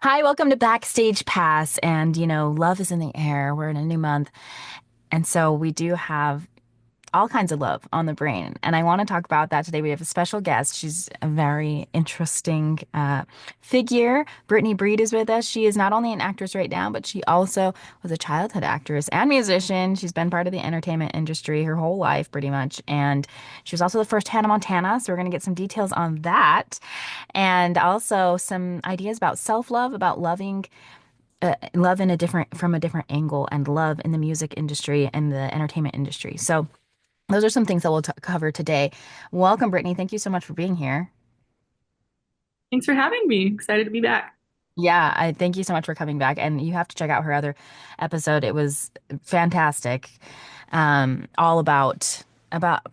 Hi, welcome to Backstage Pass. And, love is in the air. We're in a new month. And so we do have all kinds of love on the brain. And I want to talk about that today. We have a special guest. She's a very interesting figure. Brittany Breed is with us. She is not only an actress right now, but she also was a childhood actress and musician. She's been part of the entertainment industry her whole life, pretty much. And she was also the first Hannah Montana. So we're going to get some details on that. And also some ideas about self-love, about love in a different from a different angle, and love in the music industry and the entertainment industry. So those are some things that we'll cover today. Welcome, Brittany. Thank you so much for being here. Thanks for having me. Excited to be back. Yeah, I thank you so much for coming back. And you have to check out her other episode. It was fantastic. All about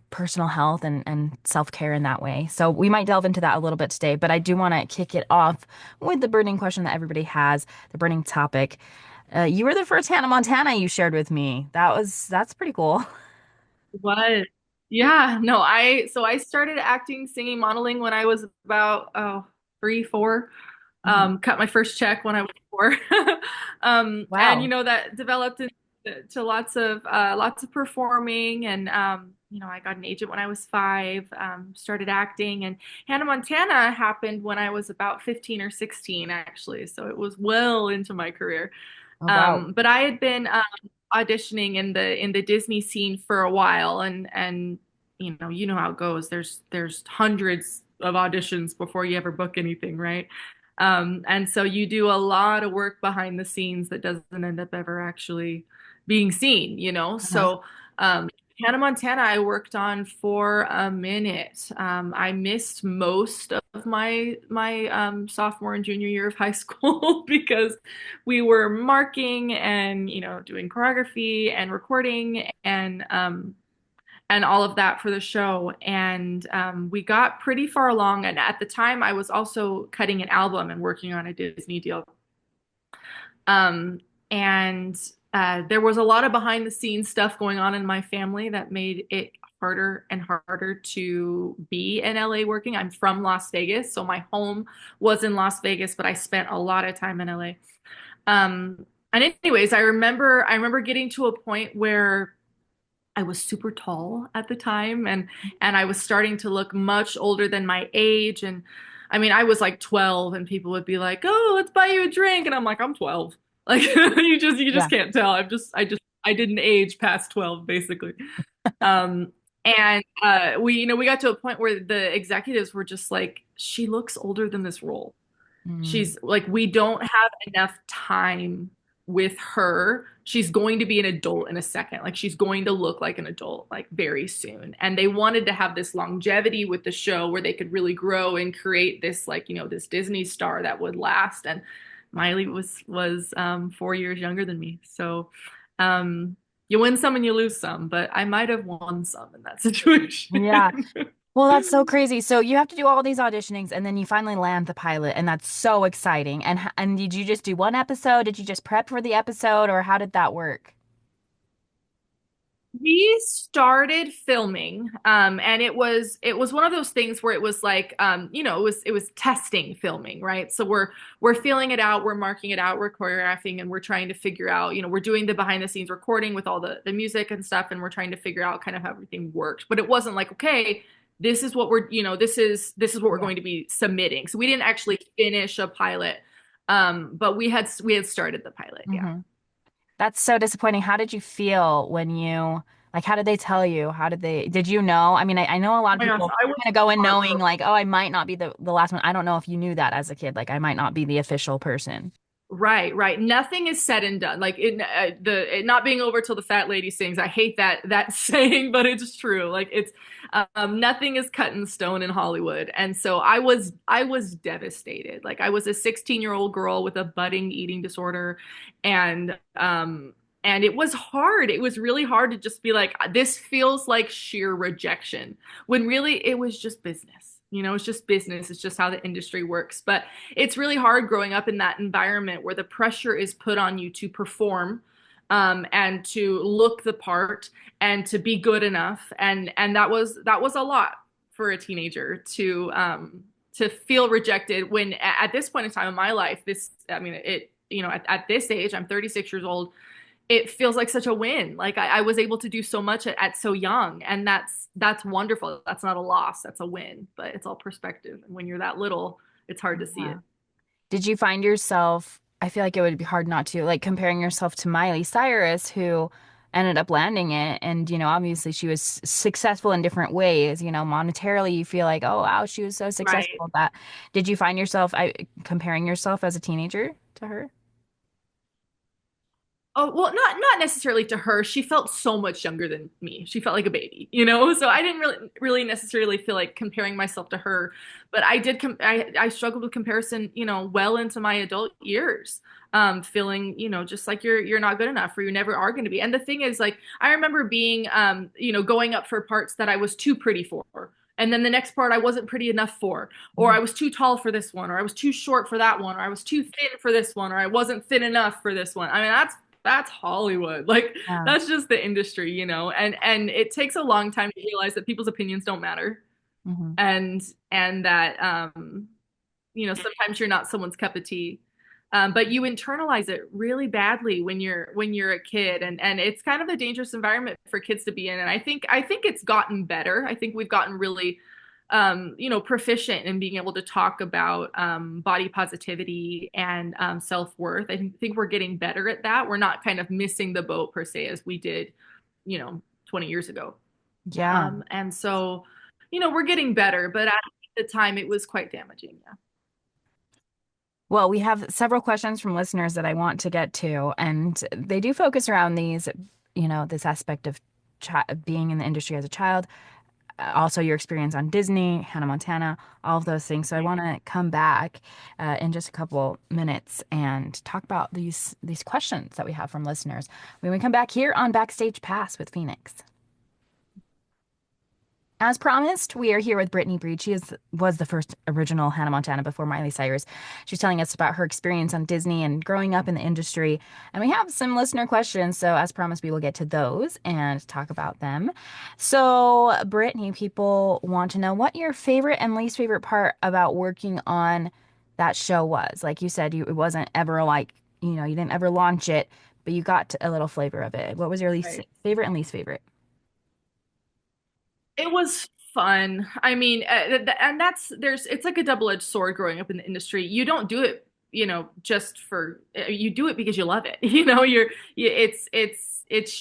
personal health and self-care in that way. So we might delve into that a little bit today, but I do want to kick it off with the burning question that everybody has, the burning topic. You were the first Hannah Montana you shared with me. That's pretty cool. What? Yeah, no, I started acting, singing, modeling when I was about 3, 4. Mhm. Cut my first check when I was 4. And Wow. that developed into lots of performing and I got an agent when I was 5, started acting, and Hannah Montana happened when I was about 15 or 16 actually. So it was well into my career. Oh, wow. But I had been auditioning in the Disney scene for a while, and you know how it goes. There's hundreds of auditions before you ever book anything, right? And so you do a lot of work behind the scenes that doesn't end up ever actually being seen, you know? Uh-huh. So Hannah Montana, I worked on for a minute. I missed most of my sophomore and junior year of high school because we were marking and doing choreography and recording and all of that for the show. And we got pretty far along. And at the time, I was also cutting an album and working on a Disney deal. Um, and there was a lot of behind the scenes stuff going on in my family that made it harder and harder to be in LA working. I'm from Las Vegas, so my home was in Las Vegas, but I spent a lot of time in LA. And anyways, I remember getting to a point where I was super tall at the time, and I was starting to look much older than my age. And I mean, I was like 12 and people would be like, "Oh, let's buy you a drink." And I'm like, "I'm 12." Like you just Yeah. can't tell. I didn't age past 12 basically. Um and we got to a point where the executives were just like, "She looks older than this role." Mm. She's like, we don't have enough time with her. She's going to be an adult in a second. Like, she's going to look like an adult, like, very soon. And they wanted to have this longevity with the show where they could really grow and create this, like, this Disney star that would last. And Miley was 4 years younger than me. So, you win some and you lose some, but I might have won some in that situation. Yeah. Well, that's so crazy. So you have to do all these auditionings and then you finally land the pilot, and that's so exciting. And did you just do one episode? Did you just prep for the episode, or how did that work? We started filming, and it was one of those things where it was like, it was testing filming, right? So we're feeling it out, we're marking it out, we're choreographing, and we're trying to figure out, we're doing the behind the scenes recording with all the music and stuff, and we're trying to figure out kind of how everything worked. But it wasn't like, okay, this is what this is what we're Yeah. going to be submitting. So we didn't actually finish a pilot, but we had started the pilot, yeah. Hmm. That's so disappointing. How did you feel when how did they tell you? Did you know? I mean, I know a lot Oh of my gosh, people I was kind of go in knowing heartbroken. like, oh, I might not be the last one. I don't know if you knew that as a kid. Like, I might not be the official person. Right, right. Nothing is said and done. Like it not being over till the fat lady sings. I hate that saying, but it's true. Like it's nothing is cut in stone in Hollywood. And so I was devastated. Like I was a 16-year-old girl with a budding eating disorder, and and it was hard. It was really hard to just be like, this feels like sheer rejection, when really it was just business. It's just business. It's just how the industry works. But it's really hard growing up in that environment where the pressure is put on you to perform, and to look the part and to be good enough, and that was a lot for a teenager to feel rejected when at this point in time in my life, this, I mean, it, at this age, I'm 36 years old. It feels like such a win. Like I was able to do so much at so young, and that's wonderful. That's not a loss. That's a win, but it's all perspective. And when you're that little, it's hard to see Yeah. it. Did you find yourself, I feel like it would be hard not to, like comparing yourself to Miley Cyrus, who ended up landing it. And, obviously she was successful in different ways. Monetarily, you feel like, oh, wow, she was so Right. successful at that. Did you find yourself comparing yourself as a teenager to her? Oh, well, not necessarily to her. She felt so much younger than me. She felt like a baby, you know? So I didn't really necessarily feel like comparing myself to her, but I did I struggled with comparison, well into my adult years. Feeling, just like you're not good enough or you never are going to be. And the thing is, like, I remember being going up for parts that I was too pretty for. And then the next part I wasn't pretty enough for, or I was too tall for this one, or I was too short for that one, or I was too thin for this one, or I wasn't thin enough for this one. I mean, that's Hollywood. Like Yeah. that's just the industry, and it takes a long time to realize that people's opinions don't matter Hmm. and that sometimes you're not someone's cup of tea. But you internalize it really badly when you're a kid, and it's kind of a dangerous environment for kids to be in. And I think it's gotten better. I think we've gotten really proficient in being able to talk about body positivity and self-worth. I think we're getting better at that. We're not kind of missing the boat per se as we did, 20 years ago. Yeah. And so, we're getting better, but at the time it was quite damaging. Yeah. Well, we have several questions from listeners that I want to get to, and they do focus around this aspect of being in the industry as a child, also your experience on Disney, Hannah Montana, all of those things. So I want to come back in just a couple minutes and talk about these questions that we have from listeners when we come back here on Backstage Pass with Phoenix. As promised, we are here with Brittany Breed. Was the first original Hannah Montana before Miley Cyrus. She's telling us about her experience on Disney and growing up in the industry. And we have some listener questions, so as promised, we will get to those and talk about them. So, Brittany, people want to know what your favorite and least favorite part about working on that show was. Like you said, it wasn't ever like, you didn't ever launch it, but you got a little flavor of it. What was your least Right. favorite and least favorite? It was fun. I mean, and it's like a double-edged sword growing up in the industry. You don't do it, just for you do it because you love it. It's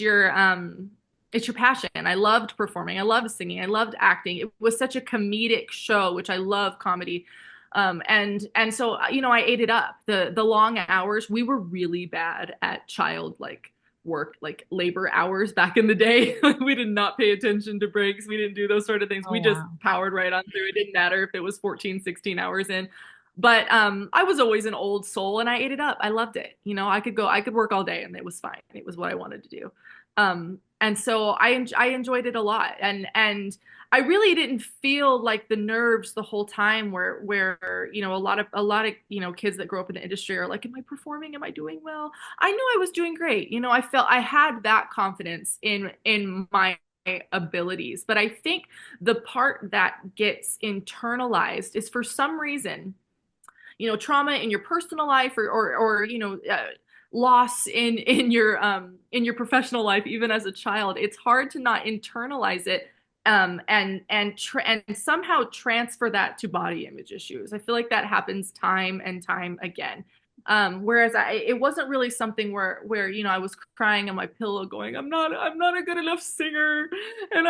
your passion. I loved performing. I loved singing. I loved acting. It was such a comedic show, which I love comedy. And so I ate it up. The long hours, we were really bad at child like work, like labor hours back in the day. We did not pay attention to breaks. We didn't do those sort of things. Oh, We just wow. powered right on through. It didn't matter if it was 14, 16 hours in. But I was always an old soul and I ate it up. I loved it. I could work all day and it was fine. It was what I wanted to do. And so I enjoyed it a lot. And I really didn't feel like the nerves the whole time where a lot of kids that grow up in the industry are like, am I performing? Am I doing well? I knew I was doing great. I felt I had that confidence in my abilities. But I think the part that gets internalized is for some reason, trauma in your personal life or loss in your professional life, even as a child. It's hard to not internalize it and somehow transfer that to body image issues. I feel like that happens time and time again. Whereas it wasn't really something where I was crying on my pillow, going, I'm not a good enough singer, and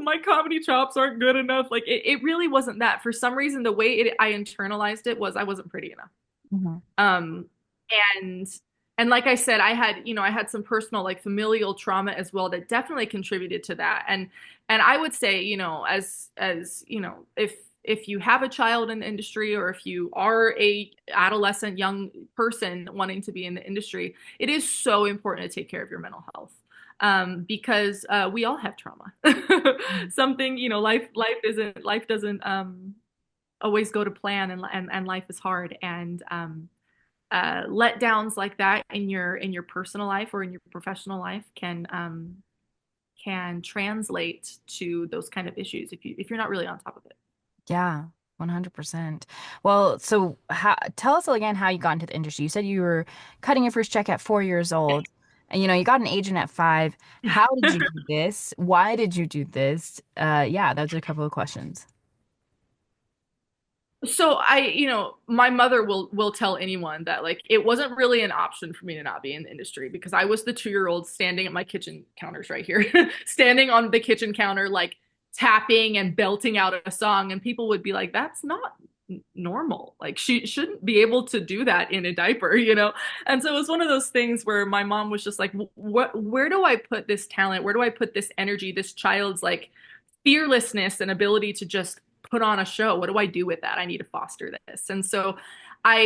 my comedy chops aren't good enough. Like it really wasn't that. For some reason, the way I internalized it was I wasn't pretty enough. Mhm. Um, and and like I said, I had some personal like familial trauma as well that definitely contributed to that. And I would say, as if you have a child in the industry or if you are a adolescent young person wanting to be in the industry, it is so important to take care of your mental health. Because we all have trauma. Something, life doesn't always go to plan, and life is hard. And letdowns like that in your personal life or in your professional life can translate to those kind of issues if you're not really on top of it. Yeah. 100%. Well, so tell us again how you got into the industry. You said you were cutting your first check at 4 years old, and you got an agent at 5. How did you do this? Why did you do this? Yeah, those are a couple of questions. So my mother will tell anyone that like it wasn't really an option for me to not be in the industry because I was the 2-year-old standing at my kitchen counters right here, standing on the kitchen counter like tapping and belting out a song, and people would be like, "That's not normal. Like she shouldn't be able to do that in a diaper." And so it was one of those things where my mom was just like, "What? Where do I put this talent? Where do I put this energy? This child's like fearlessness and ability to just put on a show. What do I do with that? I need to foster this." And so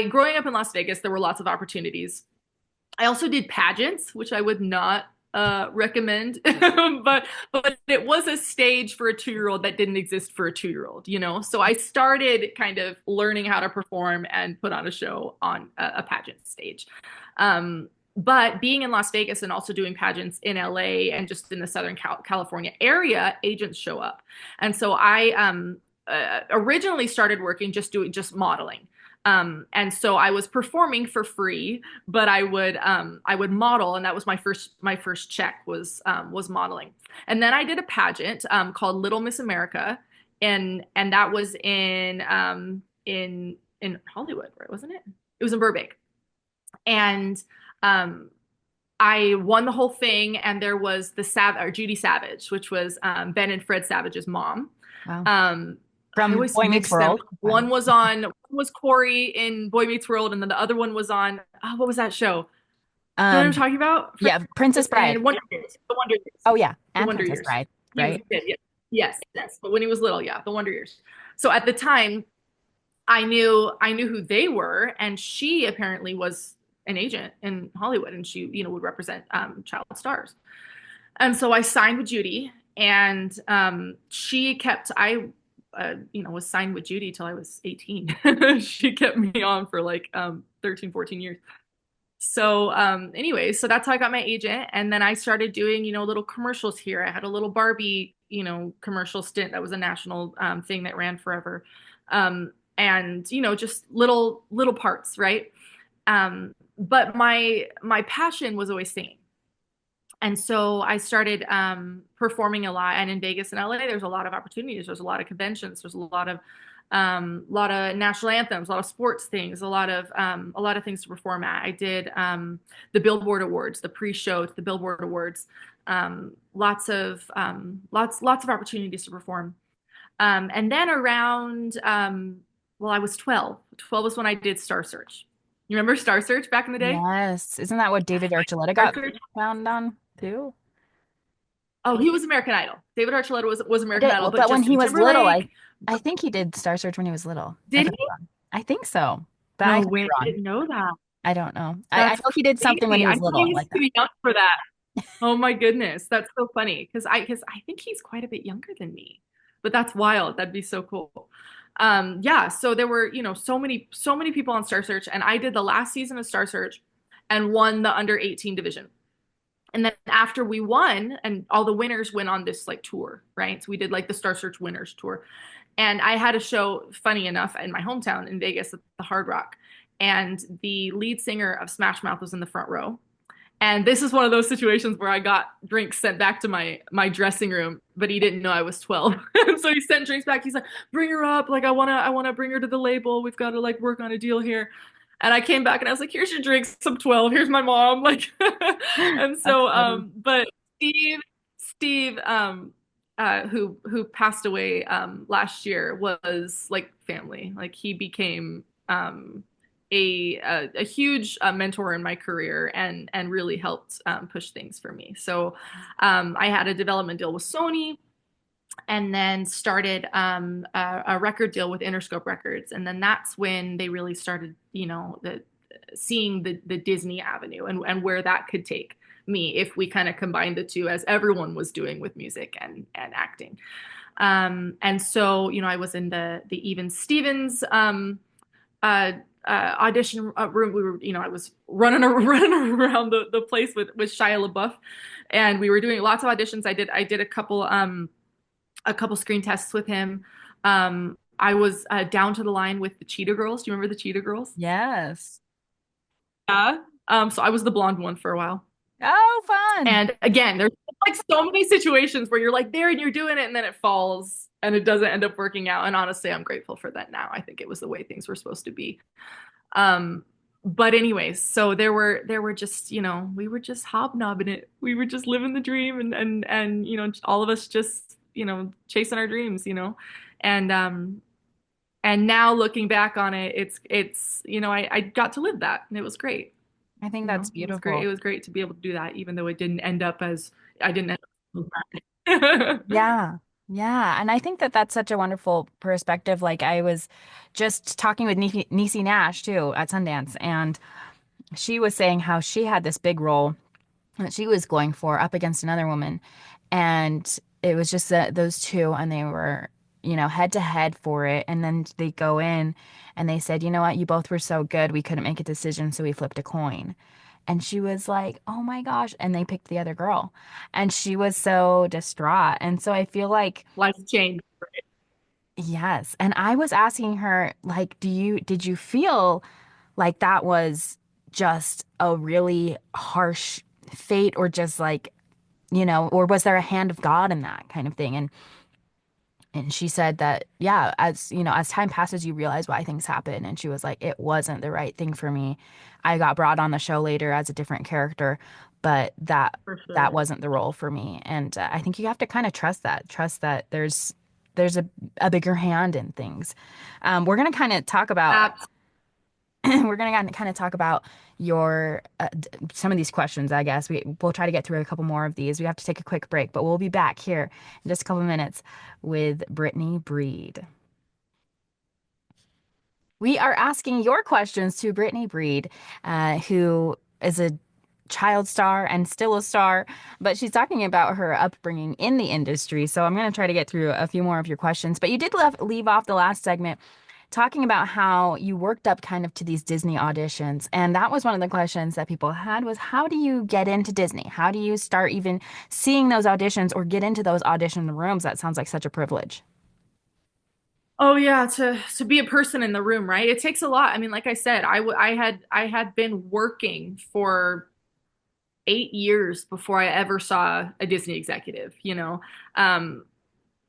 growing up in Las Vegas, there were lots of opportunities. I also did pageants, which I would not recommend, but it was a stage for a 2-year-old that didn't exist for a 2-year-old. So I started kind of learning how to perform and put on a show on a pageant stage. But being in Las Vegas and also doing pageants in LA and just in the Southern California area, agents show up. And so I originally started working just modeling. And so I was performing for free, but I would model, and that was my first check was modeling. And then I did a pageant called Little Miss America, and that was in Hollywood, right? Wasn't it? It was in Burbank, and um, I won the whole thing, and there was or Judy Savage, which was Ben and Fred Savage's mom. Wow. Um, I From always Boy Meets mix them. World. One was Corey in Boy Meets World, and then the other one was on what was that show? Do you know what I'm Um, talking about? yeah, Princess Bride. And Wonder Years. The Wonder Years. Oh yeah, The and Wonder Princess Years. Bride, He was right? a kid, yeah. Yes, yes. But when he was little, yeah, the Wonder Years. So at the time, I knew who they were, and she apparently was an agent in Hollywood, and she, would represent child stars. And so I signed with Judy, and she kept was signed with Judy till I was 18. She kept me on for like 13, 14 years. So anyway, so that's how I got my agent. And then I started doing, little commercials here. I had a little Barbie, commercial stint that was a national thing that ran forever. And, just little parts, right? But my passion was always singing. And so I started performing a lot. And in Vegas and LA, there's a lot of opportunities. There's a lot of conventions. There's a lot of national anthems, a lot of sports things, a lot of things to perform at. I did the Billboard Awards, the pre-show to the Billboard Awards. Lots of opportunities to perform. And then I was 12. 12 was when I did Star Search. You remember Star Search back in the day? Yes. Isn't that what David Archuleta Star got Search. found on too? Oh, he was American Idol. David Archuleta was I American did, Idol, but but when he Justin was little, I Timberlake, I think he did Star Search when he was little. I did could be he? wrong. I think so, but I No could be way, I wrong. didn't know that. I don't know. I That's know he did something when crazy. he I was thought he little was like that. too young for that. Oh my goodness, that's so funny because I think he's quite a bit younger than me, but that's wild. That'd be so cool. Yeah. So there were so many people on Star Search, and I did the last season of Star Search, and won the under 18 division. And then after we won, and all the winners went on this like tour, right? So we did like the Star Search Winners tour, and I had a show, funny enough, in my hometown in Vegas at the Hard Rock, and the lead singer of Smash Mouth was in the front row. And this is one of those situations where I got drinks sent back to my dressing room, but he didn't know I was 12. So he sent drinks back. He's like, "Bring her up. Like I wanna bring her to the label. We've got to like work on a deal here." And I came back and I was like, "Here's your drinks. I'm 12. Here's my mom." Like, and That's so funny. but Steve who passed away last year was like family. Like he became a huge mentor in my career, and really helped push things for me. So I had a development deal with Sony, and then started a record deal with Interscope Records, and then that's when they really started, seeing the Disney avenue, and where that could take me if we kind of combined the two, as everyone was doing with music and acting. And so, I was in the Even Stevens uh, audition room. We were, I was running around the place with Shia LaBeouf, and we were doing lots of auditions. I did a couple screen tests with him. I was down to the line with the Cheetah Girls. Do you remember the Cheetah Girls? Yes. Yeah. So I was the blonde one for a while. Oh, fun. And again, there's like so many situations where you're like there and you're doing it and then it falls and it doesn't end up working out. And honestly, I'm grateful for that now. I think it was the way things were supposed to be. Um, but anyways, so there were just, we were just hobnobbing it. We were just living the dream and all of us just, chasing our dreams, and now looking back on it, I got to live that and it was great. I think that's It was great. It beautiful. was great to be able to do that, even though it didn't end up as I didn't end up. Yeah. Yeah. And I think that that's such a wonderful perspective. Like I was just talking with Niecy Nash too at Sundance, and she was saying how she had this big role that she was going for up against another woman. And it was just those two, and they were, head to head for it. And then they go in and they said, you know what, you both were so good, we couldn't make a decision, so we flipped a coin. And she was like, oh my gosh. And they picked the other girl. And she was so distraught. And so I feel like, Life changed. yes. And I was asking her, like, did you feel like that was just a really harsh fate, or just like, or was there a hand of God in that kind of thing? And she said that, yeah, as time passes, you realize why things happen. And she was like, it wasn't the right thing for me. I got brought on the show later as a different character, but For that sure. wasn't the role for me. And I think you have to kind of trust that there's a bigger hand in things. We're gonna kind of talk about Abs- we're gonna kind of talk about your some of these questions. I guess we'll try to get through a couple more of these. We have to take a quick break, but we'll be back here in just a couple minutes with Brittany Breed. We are asking your questions to Brittany Breed, who is a child star and still a star, but she's talking about her upbringing in the industry. So I'm going to try to get through a few more of your questions. But you did leave off the last segment talking about how you worked up kind of to these Disney auditions. And that was one of the questions that people had was, how do you get into Disney? How do you start even seeing those auditions or get into those audition rooms? That sounds like such a privilege. Oh yeah, to be a person in the room, right? It takes a lot. I mean, like I said, I had been working for 8 years before I ever saw a Disney executive, Um,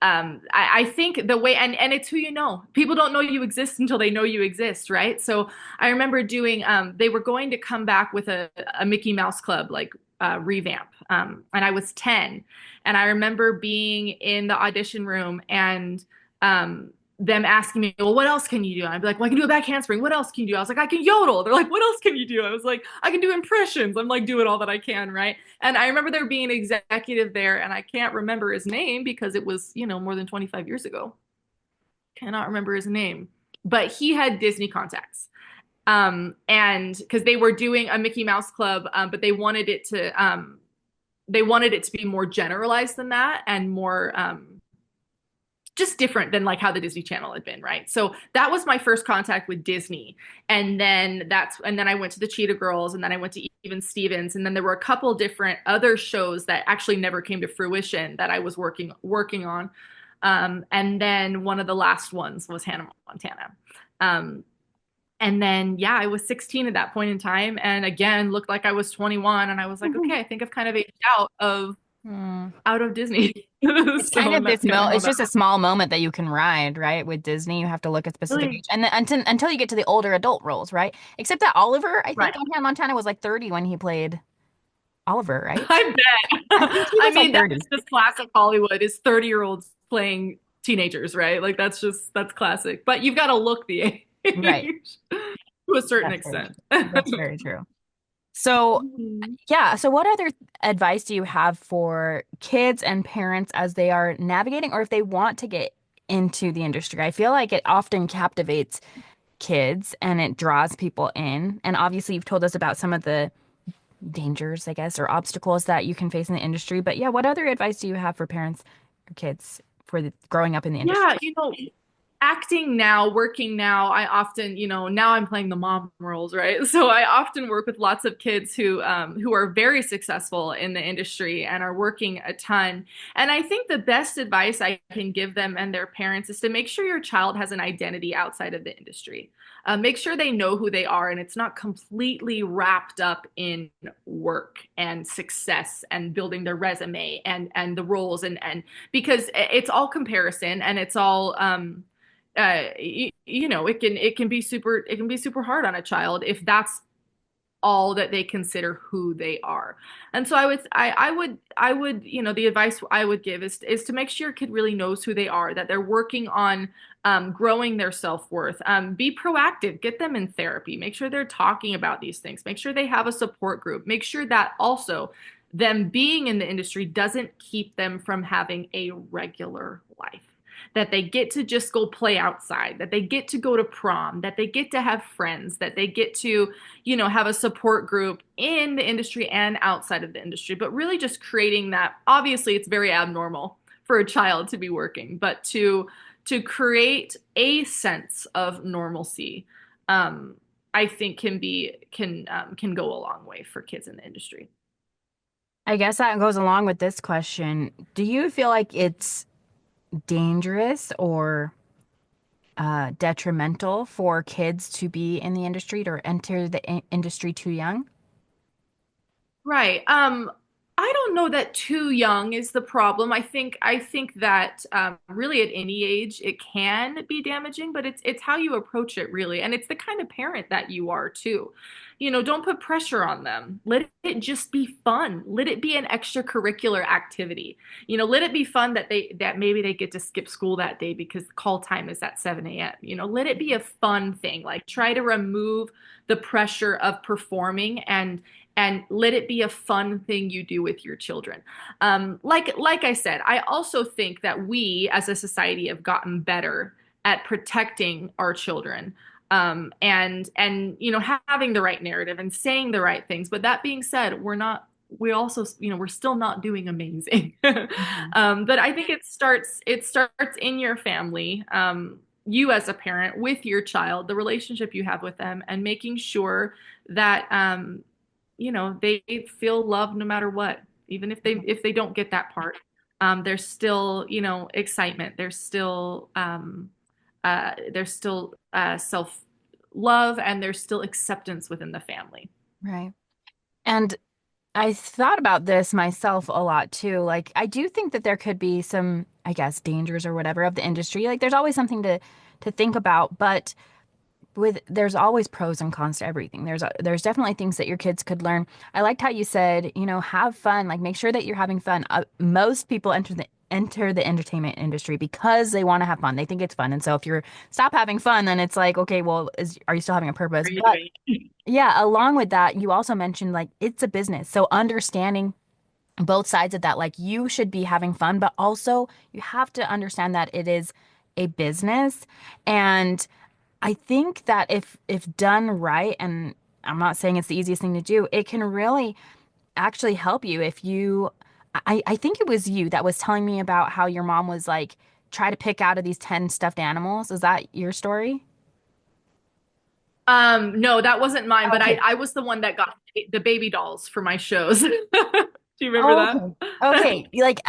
I think the way and it's who you know. People don't know you exist until they know you exist, right? So I remember doing they were going to come back with a Mickey Mouse Club like revamp. And I was 10. And I remember being in the audition room and them asking me, well, what else can you do? And I'd be like, well, I can do a back handspring. What else can you do? I was like, I can yodel. They're like, what else can you do? I was like, I can do impressions. I'm like, doing all that I can, right? And I remember there being an executive there, and I can't remember his name because it was, more than 25 years ago. Cannot remember his name, but he had Disney contacts. And because they were doing a Mickey Mouse Club, but they wanted it to be more generalized than that and more just different than like how the Disney Channel had been, right? So that was my first contact with Disney. And then I went to the Cheetah Girls, and then I went to Even Stevens, and then there were a couple different other shows that actually never came to fruition that I was working on. And then one of the last ones was Hannah Montana. Um, and then yeah, I was 16 at that point in time, and again looked like I was 21, and I was like, okay, I think I've kind of aged Hmm. out of Disney. It's kind So, of and that's kind of how it's that just a small moment that you can ride, right? With Disney, you have to look at specific really age. And then until you get to the older adult roles, right? Except that Oliver, I think right. on Hannah Montana was like 30 when he played Oliver, right? I bet. I think he I was like mean, that's 30. just classic Hollywood is 30-year-olds playing teenagers, right? Like that's classic. But you've got to look the Right. age to a certain That's very true. extent. That's very true. So, Mhm. yeah. So, what other advice do you have for kids and parents as they are navigating or if they want to get into the industry? I feel like it often captivates kids and it draws people in. And obviously, you've told us about some of the dangers, I guess, or obstacles that you can face in the industry. But yeah, what other advice do you have for parents or kids for growing up in the industry? Yeah, acting now, working now, I often, now I'm playing the mom roles, right? So I often work with lots of kids who are very successful in the industry and are working a ton. And I think the best advice I can give them and their parents is to make sure your child has an identity outside of the industry. Make sure they know who they are and it's not completely wrapped up in work and success and building their resume and the roles and because it's all comparison and it's all it can be super hard on a child if that's all that they consider who they are. And so I would, the advice I would give is to make sure your kid really knows who they are, that they're working on growing their self-worth. Be proactive, get them in therapy, make sure they're talking about these things, make sure they have a support group, make sure that also them being in the industry doesn't keep them from having a regular life, that they get to just go play outside, that they get to go to prom, that they get to have friends, that they get to, have a support group in the industry and outside of the industry. But really just creating that, obviously it's very abnormal for a child to be working, but to create a sense of normalcy, I think can go a long way for kids in the industry. I guess that goes along with this question. Do you feel like it's dangerous or detrimental for kids to be in the industry or enter the industry too young? Right. I don't know that too young is the problem. I think that really at any age it can be damaging, but it's how you approach it really, and it's the kind of parent that you are too. Don't put pressure on them. Let it just be fun. Let it be an extracurricular activity. Let it be fun that maybe they get to skip school that day because call time is at 7 a.m. Let it be a fun thing. Like try to remove the pressure of performing and let it be a fun thing you do with your children. Like I said, I also think that we as a society have gotten better at protecting our children, and having the right narrative and saying the right things. But that being said, we're still not doing amazing. Mhm. But I think it starts in your family. You as a parent with your child, the relationship you have with them, and making sure that they feel loved no matter what, even if they don't get that part. There's still, excitement. There's still self love, and there's still acceptance within the family. Right. And I thought about this myself a lot too. Like, I do think that there could be some, I guess, dangers or whatever of the industry. Like, there's always something to think about, but there's always pros and cons to everything. There's definitely things that your kids could learn. I liked how you said, have fun. Like, make sure that you're having fun. Most people enter the entertainment industry because they want to have fun. They think it's fun. And so if you're stop having fun, then it's like, okay, well, are you still having a purpose? Are you But doing? yeah, along with that, you also mentioned like it's a business. So understanding both sides of that, like you should be having fun, but also you have to understand that it is a business. And I think that if done right, and I'm not saying it's the easiest thing to do, it can really actually help you if you I think it was you that was telling me about how your mom was like try to pick out of these 10 stuffed animals. Is that your story? No, that wasn't mine, but I Okay. I was the one that got the baby dolls for my shows. Do you remember Oh, that? okay. Okay. Like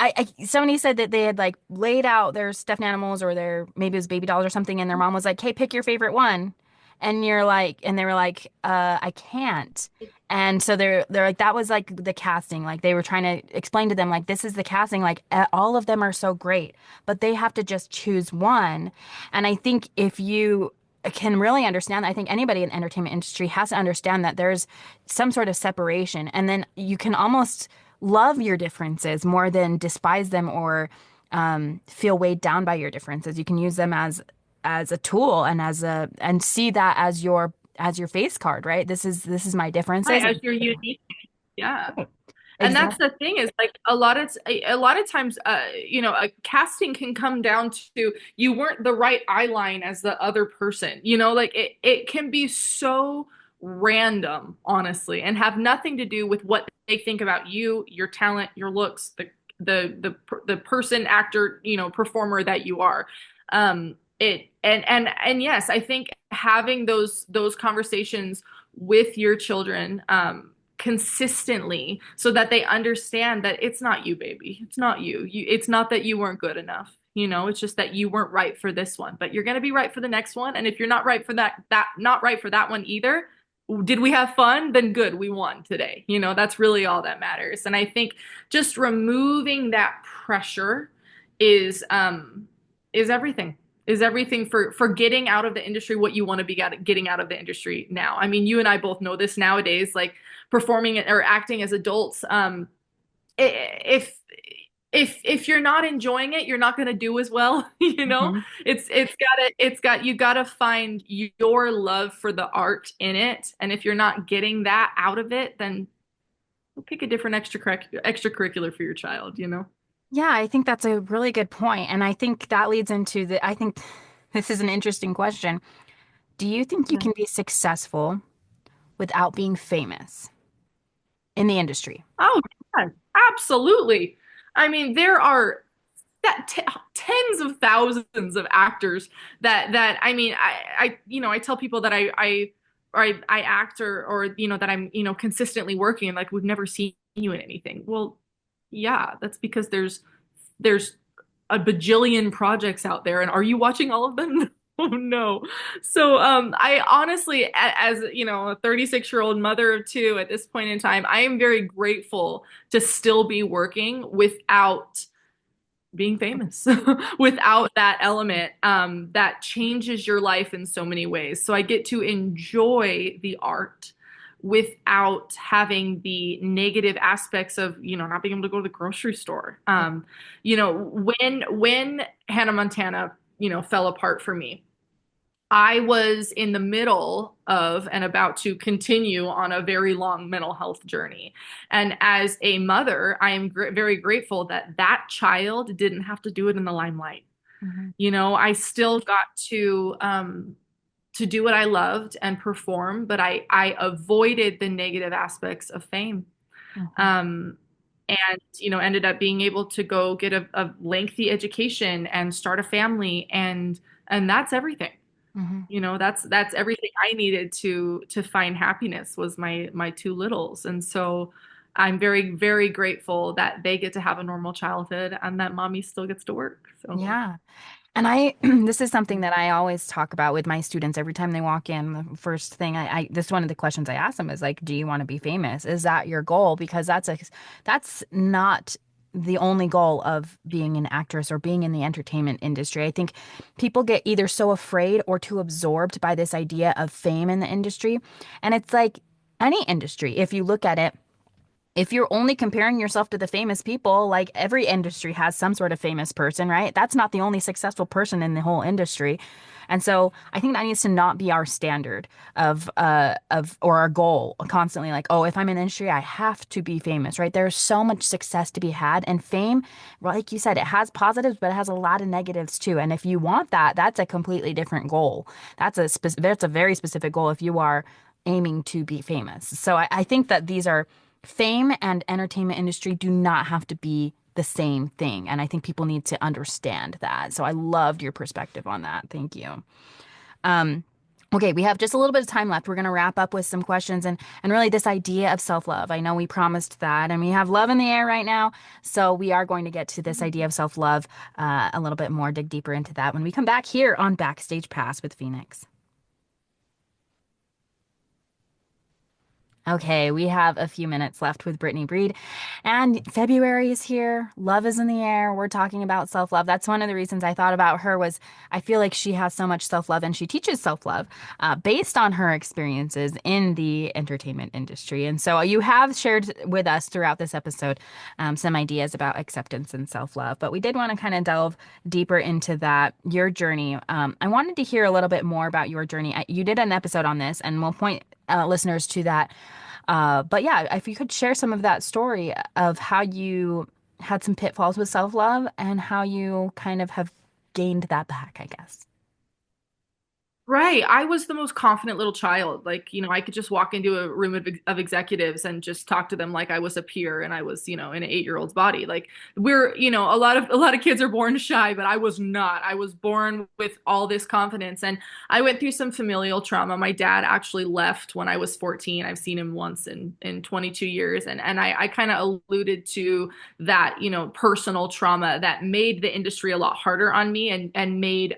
somebody said that they had like laid out their stuffed animals or their maybe it was baby dolls or something, and their mom was like, "Hey, pick your favorite one." And you're like, and they were like, I can't. And so they're like, that was like the casting. Like they were trying to explain to them, like, this is the casting. Like all of them are so great, but they have to just choose one. And I think if you can really understand, I think anybody in the entertainment industry has to understand that there's some sort of separation, and then you can almost love your differences more than despise them or feel weighed down by your differences. You can use them as a tool and and see that as your face card, right? This is my differences. Right, as your unique. Yeah. Right. And that's Exactly. the thing is like a lot of times a casting can come down to you weren't the right eye line as the other person. Like it can be so random, honestly, and have nothing to do with what they think about you, your talent, your looks, the person, actor, performer that you are. it and yes, I think having those conversations with your children consistently so that they understand that it's not you, baby. It's not you. It's not that you weren't good enough. It's just that you weren't right for this one, but you're going to be right for the next one. And if you're not right for that not right for that one either, did we have fun? Then good, we won today. That's really all that matters. And I think just removing that pressure is um is everything for getting out of the industry what you want to be getting out of the industry now. I mean, you and I both know this nowadays, like performing or acting as adults. If if you're not enjoying it, you're not going to do as well. Hmm. You got to find your love for the art in it, and if you're not getting that out of it, then we'll pick a different extracurricular for your child. Yeah, I think that's a really good point. And I think that leads into I think this is an interesting question. Do you think you Yeah. can be successful without being famous in the industry? Oh, yeah, absolutely. I mean, there are that t tens of thousands of actors that I mean, I tell people that I act or that I'm consistently working and like we've never seen you in anything. Well, yeah, that's because there's a bajillion projects out there, and are you watching all of them? Oh no. So I honestly, as a 36-year-old mother of two at this point in time, I am very grateful to still be working without being famous, without that element that changes your life in so many ways. So I get to enjoy the art without having the negative aspects of, not being able to go to the grocery store. When Hannah Montana, fell apart for me, I was in the middle of and about to continue on a very long mental health journey. And as a mother, I am very grateful that that child didn't have to do it in the limelight. Hmm. I still got to do what I loved and perform, but I avoided the negative aspects of fame. Hmm. Um, and ended up being able to go get a lengthy education and start a family, and that's everything. Hmm. That's everything I needed to find happiness was my two littles. And so I'm very, very grateful that they get to have a normal childhood and that mommy still gets to work. So Yeah. And this is something that I always talk about with my students every time they walk in. The first thing this is one of the questions I ask them is like, do you want to be famous? Is that your goal? Because that's not the only goal of being an actress or being in the entertainment industry. I think people get either so afraid or too absorbed by this idea of fame in the industry. And it's like any industry, if you look at it, if you're only comparing yourself to the famous people, like every industry has some sort of famous person, right? That's not the only successful person in the whole industry. And so I think that needs to not be our standard or our goal constantly like, oh, if I'm in the industry, I have to be famous, right? There's so much success to be had and fame, like you said, it has positives, but it has a lot of negatives too. And if you want that, that's a completely different goal. That's a very specific goal if you are aiming to be famous. So I think that these are fame and entertainment industry do not have to be the same thing. And I think people need to understand that. So I loved your perspective on that. Thank you. Um, okay, we have just a little bit of time left. We're going to wrap up with some questions and really this idea of self-love. I know we promised that, and we have love in the air right now. So we are going to get to this idea of self-love a little bit more, dig deeper into that when we come back here on Backstage Pass with Phoenix. Okay, we have a few minutes left with Brittany Breed, and February is here. Love is in the air. We're talking about self-love. That's one of the reasons I thought about her was I feel like she has so much self-love and she teaches self-love based on her experiences in the entertainment industry. And so you have shared with us throughout this episode some ideas about acceptance and self-love, but we did want to kind of delve deeper into that, your journey. I wanted to hear a little bit more about your journey. You did an episode on this, and we'll point listeners to that but yeah, if you could share some of that story of how you had some pitfalls with self-love and how you kind of have gained that back, I guess. Right. I was the most confident little child. Like, I could just walk into a room of executives and just talk to them like I was a peer and I was, in an 8-year-old's body. Like a lot of kids are born shy, but I was not. I was born with all this confidence. And I went through some familial trauma. My dad actually left when I was 14. I've seen him once in 22 years. And I kind of alluded to that, personal trauma that made the industry a lot harder on me and made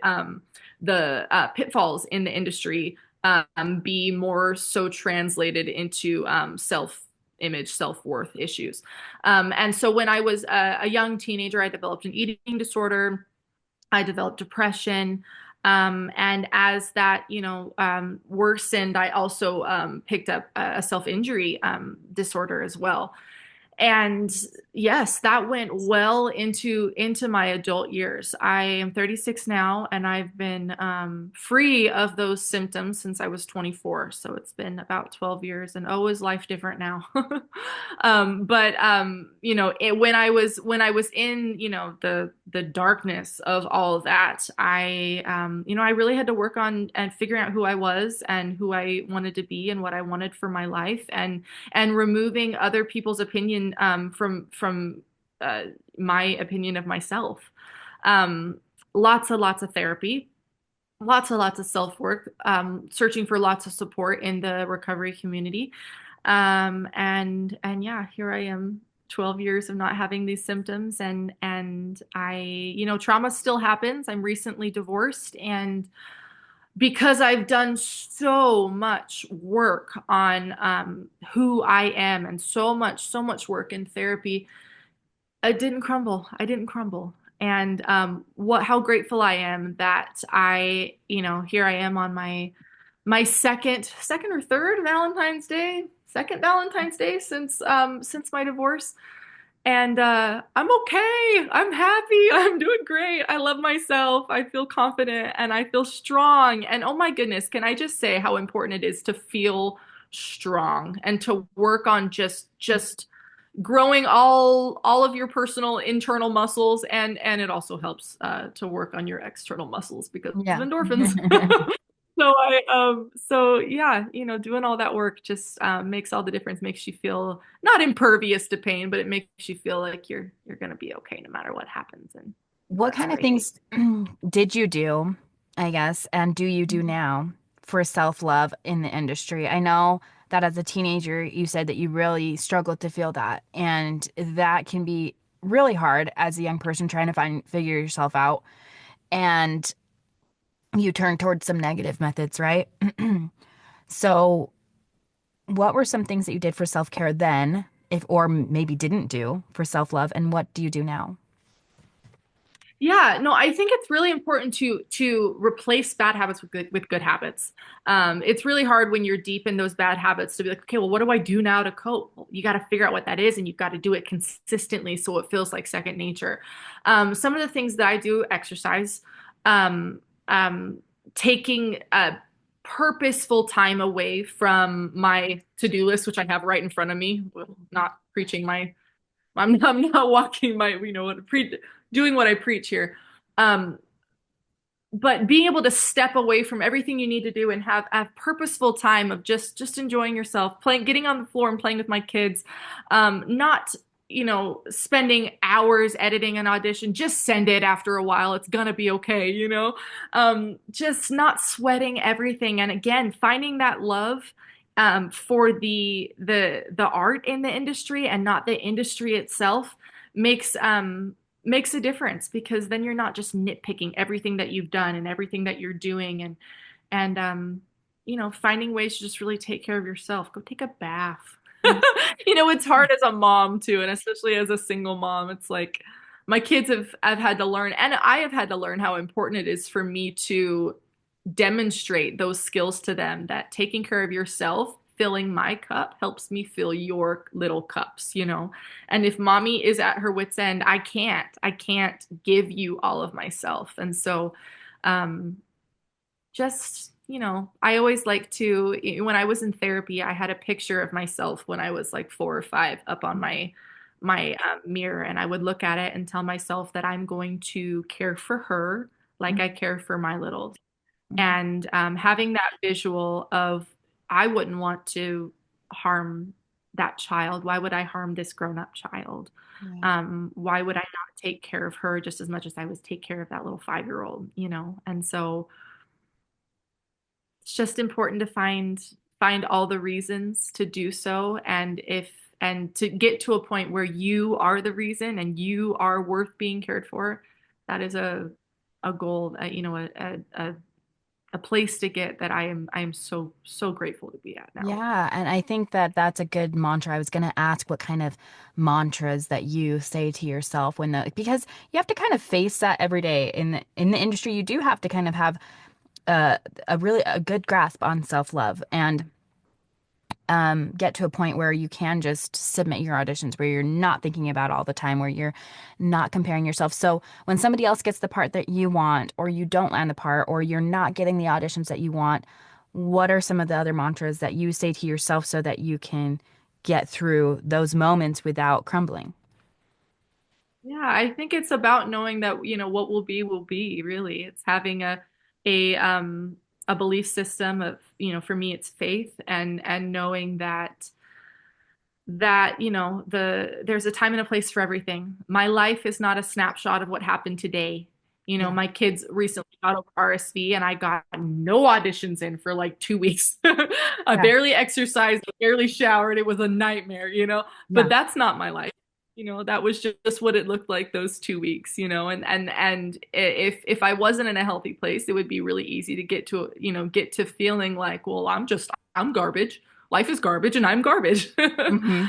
the pitfalls in the industry be more so translated into self-image, self-worth issues. And so when I was a young teenager, I developed an eating disorder. I developed depression. And as that, worsened, I also picked up a self-injury disorder as well. And yes, that went well into my adult years. I am 36 now, and I've been free of those symptoms since I was 24. So it's been about 12 years, and oh, is life different now? But when I was in the darkness of all of that, I really had to work on and figuring out who I was and who I wanted to be and what I wanted for my life, and removing other people's opinion from my opinion of myself. Um, lots of therapy, lots of self work, searching for lots of support in the recovery community. And yeah, here I am. 12 years of not having these symptoms, and I, trauma still happens. I'm recently divorced, and because I've done so much work on who I am, and so much work in therapy, I didn't crumble. I didn't crumble. And how grateful I am that here I am on my second or third Valentine's Day, second Valentine's Day since my divorce. And I'm okay. I'm happy. I'm doing great. I love myself. I feel confident and I feel strong. And oh my goodness, can I just say how important it is to feel strong and to work on just growing all of your personal internal muscles, and it also helps to work on your external muscles because of Yeah. endorphins. So yeah, doing all that work just makes all the difference, makes you feel not impervious to pain, but it makes you feel like you're gonna be okay no matter what happens, and What that's kind of great. things did you do, I guess, and do you do now for self-love in the industry? I know that as a teenager, you said that you really struggled to feel that, and that can be really hard as a young person trying to figure yourself out, and you turn towards some negative methods, right? So, what were some things that you did for self-care then, if or maybe didn't do for self-love, and what do you do now? Yeah, no, I think it's really important to replace bad habits with good habits. It's really hard when you're deep in those bad habits to be like, okay, well, what do I do now to cope? Well, you got to figure out what that is, and you've got to do it consistently so it feels like second nature. Some of the things that I do, exercise, um, um, taking a purposeful time away from my to-do list, which I have right in front of me, not preaching my I'm not walking my, doing what I preach here. Um, but being able to step away from everything you need to do and have purposeful time of just enjoying yourself, playing, getting on the floor and playing with my kids, not, spending hours editing an audition, just send it after a while. It's gonna be okay, just not sweating everything. And again, finding that love for the art in the industry and not the industry itself makes makes a difference, because then you're not just nitpicking everything that you've done and everything that you're doing, and finding ways to just really take care of yourself. Go take a bath. It's hard as a mom too, and especially as a single mom. It's like my kids have had to learn, and I have had to learn how important it is for me to demonstrate those skills to them, that taking care of yourself, filling my cup, helps me fill your little cups. And if mommy is at her wit's end, I can't give you all of myself. And so um just I always like to, when I was in therapy, I had a picture of myself when I was like 4 or 5 up on my mirror, and I would look at it and tell myself that I'm going to care for her like I care for my little. Mhm. And having that visual of, I wouldn't want to harm that child. Why would I harm this grown-up child? Right. Why would I not take care of her just as much as I was take care of that little 5-year-old, you know? And so it's just important to find all the reasons to do so, and to get to a point where you are the reason and you are worth being cared for. That is a goal, you know, a place to get that I am so grateful to be at now. Yeah, and I think that that's a good mantra. I was going to ask what kind of mantras that you say to yourself when because you have to kind of face that every day in the industry. You do have to kind of have a really a good grasp on self-love and get to a point where you can just submit your auditions where you're not thinking about it all the time, where you're not comparing yourself. So when somebody else gets the part that you want, or you don't land the part, or you're not getting the auditions that you want, what are some of the other mantras that you say to yourself so that you can get through those moments without crumbling? Yeah, I think it's about knowing that, you know, what will be, really. It's having a a belief system of, you know, for me it's faith, and knowing that, you know, there's a time and a place for everything. My life is not a snapshot of what happened today. You know, Yeah, my kids recently got over RSV and I got no auditions in for like 2 weeks. I yeah, barely exercised, I barely showered. It was a nightmare, you know, yeah. but that's not my life. You know, that was just what it looked like those 2 weeks, you know, and if I wasn't in a healthy place, it would be really easy to get to, you know, get to feeling like, well, I'm garbage. Life is garbage and I'm garbage. Hmm.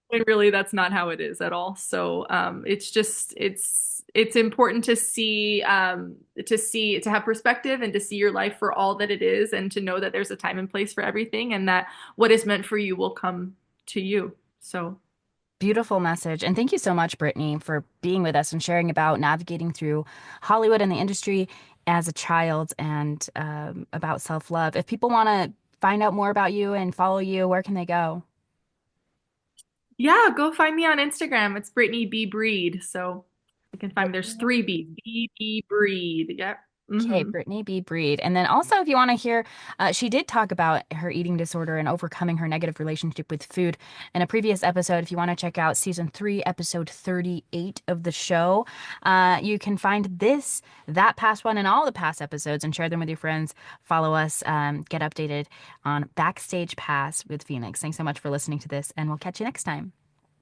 When really that's not how it is at all. So it's just it's important to have perspective and to see your life for all that it is, and to know that there's a time and place for everything, and that what is meant for you will come to you. So Beautiful message. And thank you so much, Brittany, for being with us and sharing about navigating through Hollywood and the industry as a child and about self-love. If people want to find out more about you and follow you, where can they go? yeah, go find me on Instagram. It's Brittany B Breed. So you can find me. There's three B's. B Breed. Yep. Okay, Mm-hmm. Brittany B. Breed. And then also, if you want to hear, she did talk about her eating disorder and overcoming her negative relationship with food in a previous episode. If you want to check out season 3, episode 38 of the show, you can find this, that past one, and all the past episodes and share them with your friends. Follow us, get updated on Backstage Pass with Phoenix. Thanks so much for listening to this, and we'll catch you next time.